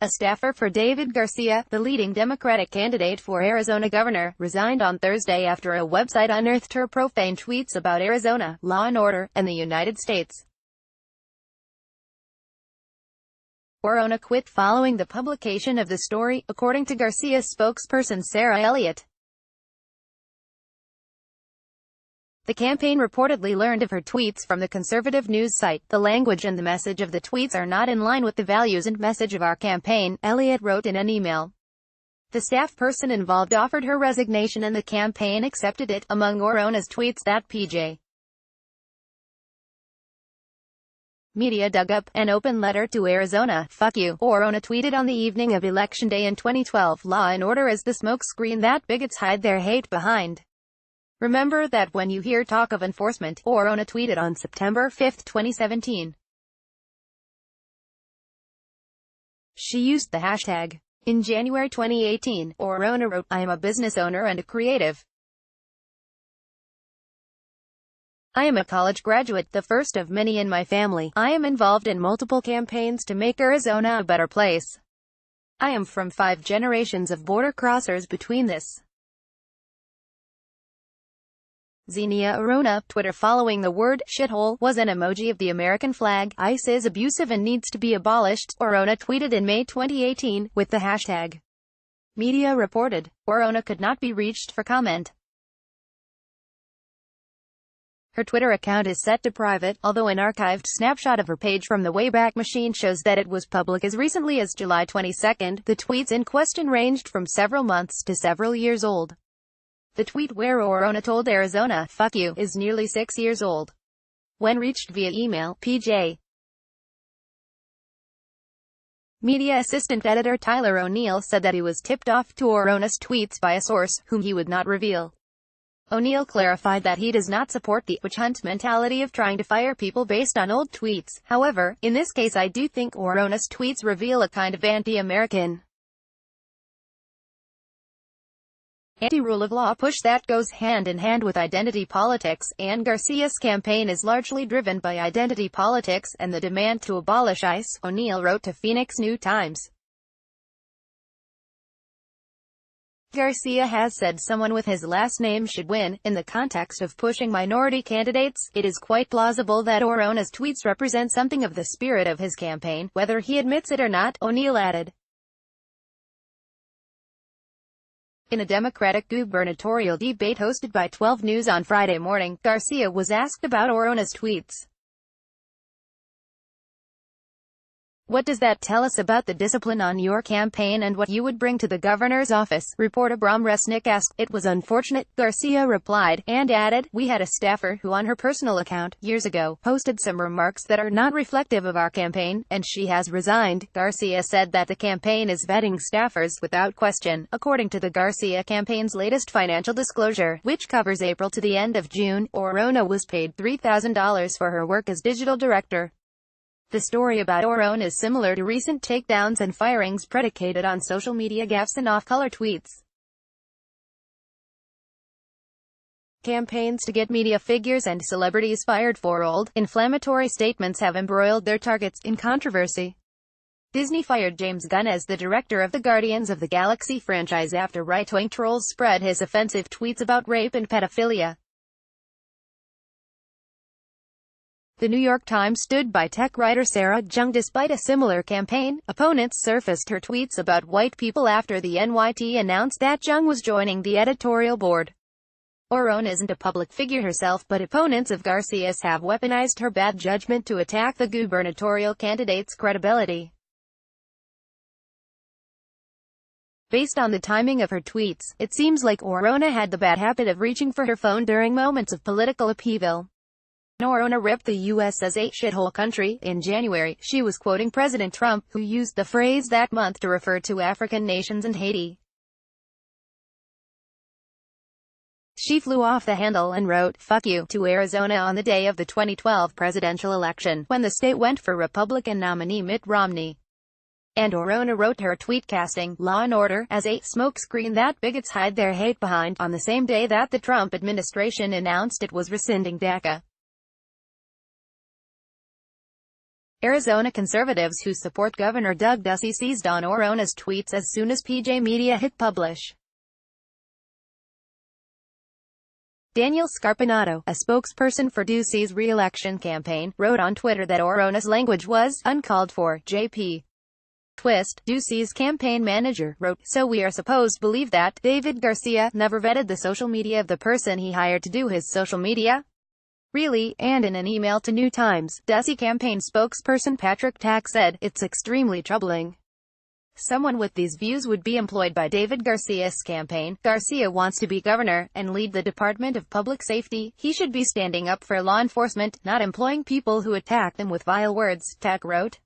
A staffer for David Garcia, the leading Democratic candidate for Arizona governor, resigned on Thursday after a website unearthed her profane tweets about Arizona, law and order, and the United States. Orona quit following the publication of the story, according to Garcia's spokesperson Sarah Elliott. The campaign reportedly learned of her tweets from the conservative news site. "The language and the message of the tweets are not in line with the values and message of our campaign," Elliott wrote in an email. The staff person involved offered her resignation and the campaign accepted it. Among Orona's tweets that PJ Media dug up, an open letter to Arizona, "Fuck you," Orona tweeted on the evening of Election Day in 2012. "Law and order is the smokescreen that bigots hide their hate behind. Remember that when you hear talk of enforcement," Orona tweeted on September 5, 2017. She used the hashtag. In January 2018, Orona wrote, "I am a business owner and a creative. I am a college graduate, the first of many in my family. I am involved in multiple campaigns to make Arizona a better place. I am from 5 generations of border crossers between this." Xenia Orona, Twitter. Following the word "shithole" was an emoji of the American flag. "ICE is abusive and needs to be abolished," Orona tweeted in May 2018, with the hashtag. Media reported. Orona could not be reached for comment. Her Twitter account is set to private, although an archived snapshot of her page from the Wayback Machine shows that it was public as recently as July 22. The tweets in question ranged from several months to several years old. The tweet where Orona told Arizona, "Fuck you," is nearly 6 years old. When reached via email, PJ Media assistant editor Tyler O'Neill said that he was tipped off to Orona's tweets by a source, whom he would not reveal. O'Neill clarified that he does not support the witch hunt mentality of trying to fire people based on old tweets. "However, in this case I do think Orona's tweets reveal a kind of anti-American, anti-rule of law push that goes hand in hand with identity politics, and Garcia's campaign is largely driven by identity politics and the demand to abolish ICE," O'Neill wrote to Phoenix New-Times. Garcia has said someone with his last name should win. "In the context of pushing minority candidates, it is quite plausible that Orona's tweets represent something of the spirit of his campaign, whether he admits it or not," O'Neill added. In a Democratic gubernatorial debate hosted by 12 News on Friday morning, Garcia was asked about Orona's tweets. "What does that tell us about the discipline on your campaign and what you would bring to the governor's office?" reporter Bram Resnick asked. "It was unfortunate," Garcia replied, and added, "We had a staffer who on her personal account, years ago, posted some remarks that are not reflective of our campaign, and she has resigned." Garcia said that the campaign is vetting staffers, without question, according to the Garcia campaign's latest financial disclosure, which covers April to the end of June. Orona was paid $3,000 for her work as digital director. The story about Orona is similar to recent takedowns and firings predicated on social media gaffes and off-color tweets. Campaigns to get media figures and celebrities fired for old, inflammatory statements have embroiled their targets in controversy. Disney fired James Gunn as the director of the Guardians of the Galaxy franchise after right-wing trolls spread his offensive tweets about rape and pedophilia. The New York Times stood by tech writer Sarah Jung despite a similar campaign. Opponents surfaced her tweets about white people after the NYT announced that Jung was joining the editorial board. Orona isn't a public figure herself, but opponents of Garcia's have weaponized her bad judgment to attack the gubernatorial candidate's credibility. Based on the timing of her tweets, it seems like Orona had the bad habit of reaching for her phone during moments of political upheaval. Orona ripped the U.S. as a shithole country. In January, she was quoting President Trump, who used the phrase that month to refer to African nations and Haiti. She flew off the handle and wrote, "Fuck you," to Arizona on the day of the 2012 presidential election, when the state went for Republican nominee Mitt Romney. And Orona wrote her tweet casting "law and order" as a smokescreen that bigots hide their hate behind, on the same day that the Trump administration announced it was rescinding DACA. Arizona conservatives who support Governor Doug Ducey seized on Orona's tweets as soon as PJ Media hit publish. Daniel Scarpinato, a spokesperson for Ducey's re-election campaign, wrote on Twitter that Orona's language was uncalled for. JP Twist, Ducey's campaign manager, wrote, "So we are supposed to believe that David Garcia never vetted the social media of the person he hired to do his social media? Really?" And in an email to New Times, Ducey campaign spokesperson Patrick Tack said, "It's extremely troubling. Someone with these views would be employed by David Garcia's campaign. Garcia wants to be governor, and lead the Department of Public Safety. He should be standing up for law enforcement, not employing people who attack them with vile words," Tack wrote.